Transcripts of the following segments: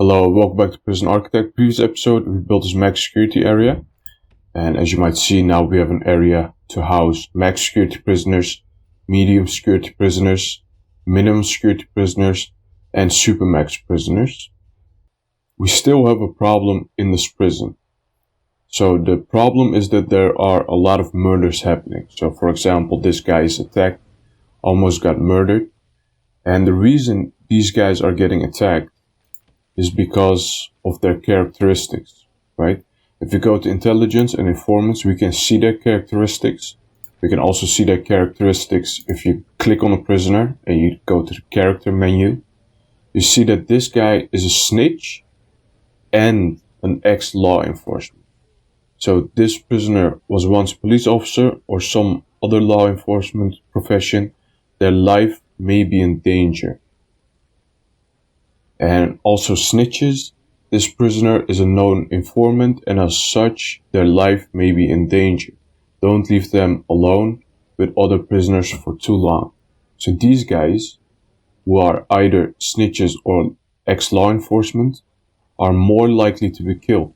Hello, welcome back to Prison Architect. Previous episode, we built this max security area. And as you might see, now we have an area to house max security prisoners, medium security prisoners, minimum security prisoners, and supermax prisoners. We still have a problem in this prison. So the problem is that there are a lot of murders happening. So for example, this guy is attacked, almost got murdered. And the reason these guys are getting attacked is because of their characteristics, right? If you go to intelligence and informants, we can see their characteristics. We can also see their characteristics if you click on a prisoner and you go to the character menu. You see that this guy is a snitch and an ex-law enforcement. So this prisoner was once a police officer or some other law enforcement profession. Their life may be in danger. And also snitches. This prisoner is a known informant, and as such, their life may be in danger. Don't leave them alone with other prisoners for too long. So these guys, who are either snitches or ex-law enforcement, are more likely to be killed.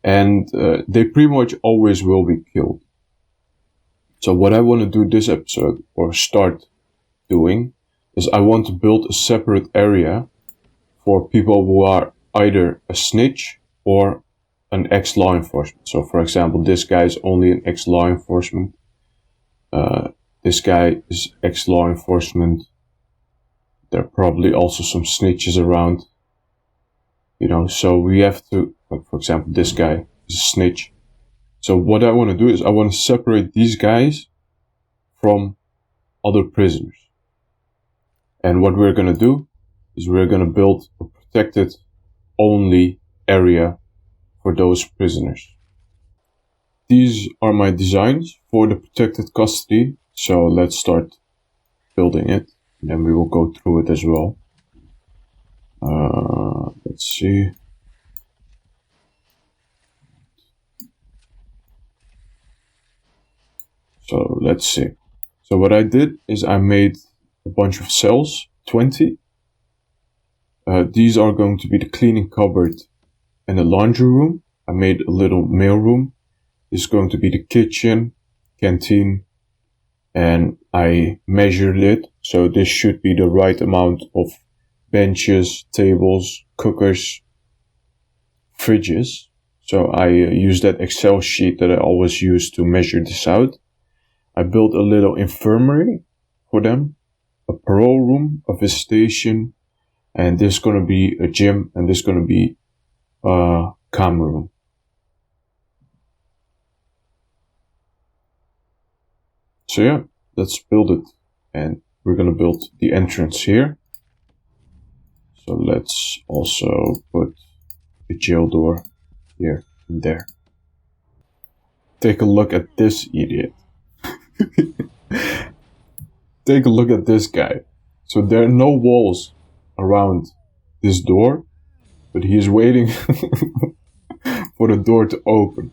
And they pretty much always will be killed. So what I want to do this episode, or start doing, is I want to build a separate area for people who are either a snitch or an ex-law enforcement. So for example, this guy is only an ex-law enforcement. This guy is ex-law enforcement. There are probably also some snitches around. So we have to, like for example, this guy is a snitch. So what I want to do is I want to separate these guys from other prisoners. And what we're going to do is we're going to build a protected only area for those prisoners. These are my designs for the protected custody. So let's start building it. And then we will go through it as well. Let's see. So let's see. So what I did is I made a bunch of cells, 20. These are going to be the cleaning cupboard and the laundry room. I made a little mail room. This is going to be the kitchen, canteen, and I measured it. So this should be the right amount of benches, tables, cookers, fridges. So I used that Excel sheet that I always use to measure this out. I built a little infirmary for them, a parole room, a visitation, and this is going to be a gym, and this is going to be a common room. So yeah, let's build it. And we're going to build the entrance here. So let's also put the jail door here and there. Take a look at this idiot. Take a look at this guy. So there are no walls around this door, but he is waiting for the door to open.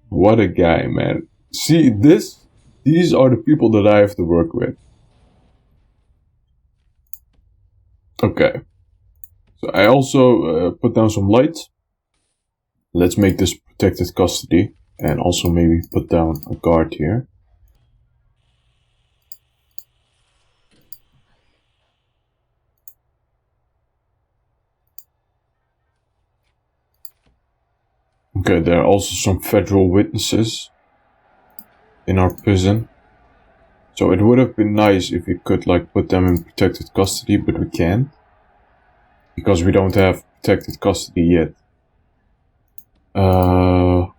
What a guy, man. See, these are the people that I have to work with. Okay. So I also put down some lights. Let's make this protected custody, and also maybe put down a guard here. Okay, there are also some federal witnesses in our prison. So it would have been nice if we could put them in protected custody, but we can't. Because we don't have protected custody yet. So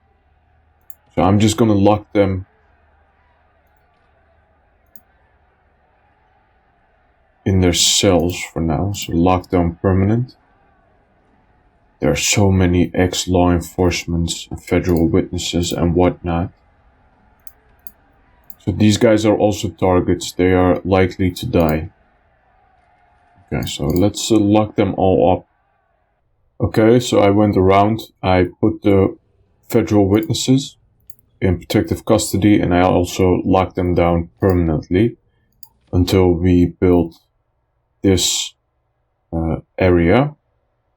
I'm just gonna lock them in their cells for now. So lockdown permanent. There are so many ex-law enforcements and federal witnesses and whatnot. So these guys are also targets. They are likely to die. Okay, so let's lock them all up. Okay, so I went around. I put the federal witnesses in protective custody, and I also locked them down permanently until we build this area.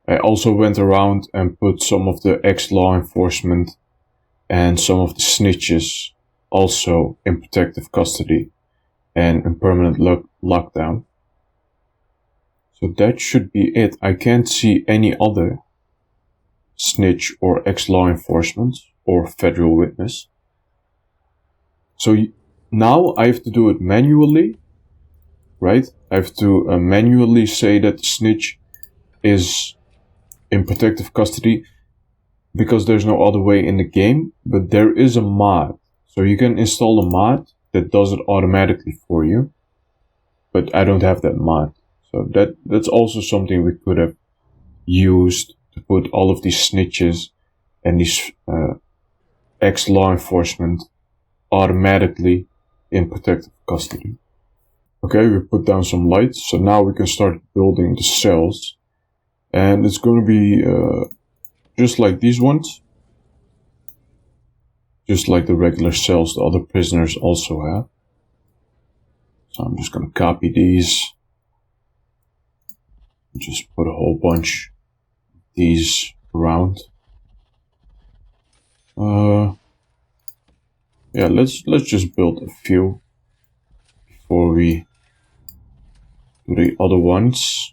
I also went around and put some of the ex-law enforcement and some of the snitches also in protective custody and in permanent lockdown. So that should be it. I can't see any other snitch or ex-law enforcement or federal witness. So now I have to do it manually, right? I have to manually say that the snitch is in protective custody because there's no other way in the game, but there is a mod. So you can install a mod that does it automatically for you, but I don't have that mod. So that's also something we could have used to put all of these snitches and these ex-law enforcement automatically in protective custody. Okay, we put down some lights, so now we can start building the cells. And it's going to be just like these ones. Just like the regular cells the other prisoners also have. So I'm just going to copy these. Just put a whole bunch of these around. Yeah, let's just build a few before we do the other ones.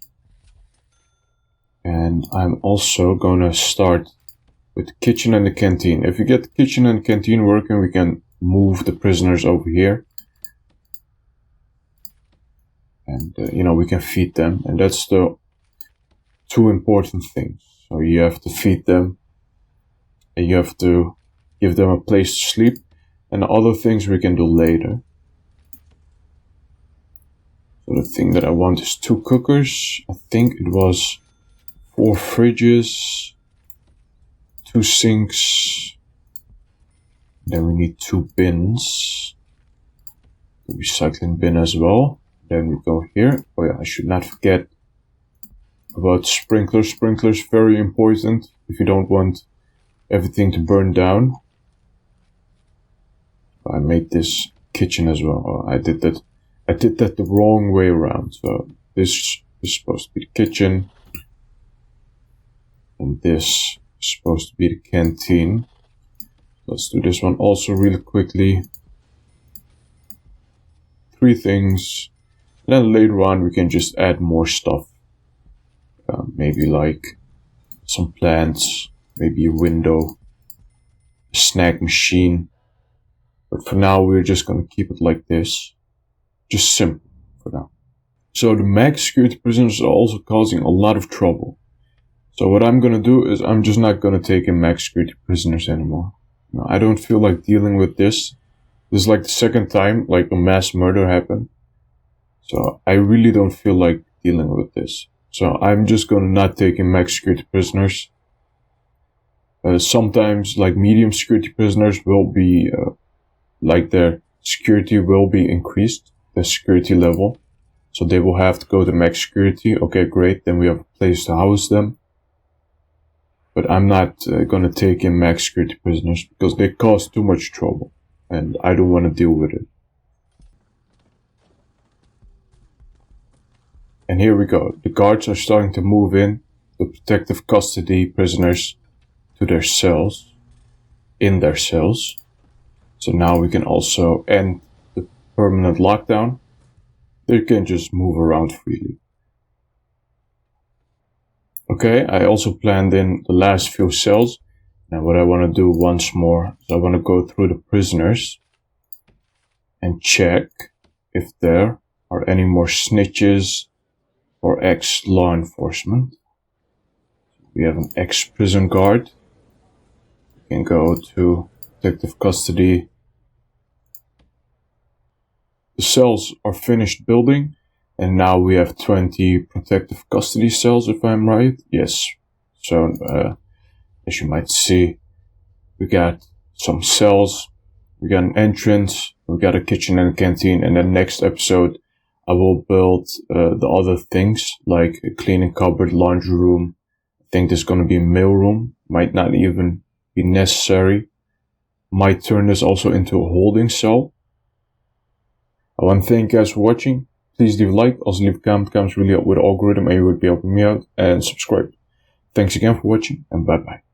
And I'm also gonna start with the kitchen and the canteen. If we get the kitchen and canteen working, we can move the prisoners over here. And, we can feed them. And that's the two important things. So you have to feed them. And you have to give them a place to sleep. And the other things we can do later. So the thing that I want is 2 cookers. I think it was 4 fridges, 2 sinks, then we need 2 bins, the recycling bin as well. Then we go here. Oh yeah, I should not forget about sprinklers. Sprinklers, very important if you don't want everything to burn down. I made this kitchen as well. Oh, I did that the wrong way around. So this is supposed to be the kitchen. And this is supposed to be the canteen. Let's do this one also really quickly. 3 things. And then later on we can just add more stuff. Maybe like some plants, maybe a window, a snack machine. But for now we're just going to keep it like this. Just simple for now. So the max security prisoners are also causing a lot of trouble. So what I'm going to do is I'm just not going to take in max security prisoners anymore. No, I don't feel like dealing with this. This is like the second time like a mass murder happened. So I really don't feel like dealing with this. So I'm just going to not take in max security prisoners. Sometimes like medium security prisoners will be, like their security will be increased, the security level. So they will have to go to max security. Okay, great. Then we have a place to house them. But I'm not going to take in max security prisoners because they cause too much trouble. And I don't want to deal with it. And here we go. The guards are starting to move in the protective custody prisoners to their cells. In their cells. So now we can also end the permanent lockdown. They can just move around freely. Okay, I also planned in the last few cells. Now what I want to do once more is I want to go through the prisoners and check if there are any more snitches or ex-law enforcement. We have an ex-prison guard. We can go to protective custody. The cells are finished building. And now we have 20 protective custody cells, if I'm right. Yes. So, as you might see, we got some cells, we got an entrance, we got a kitchen and a canteen. And then next episode, I will build the other things, like a cleaning cupboard, laundry room. I think there's going to be a mail room. Might not even be necessary. Might turn this also into a holding cell. I want to thank you guys for watching. Please leave a like, also leave a comment. Comments really help with the algorithm and you would be helping me out, and subscribe. Thanks again for watching, and bye bye.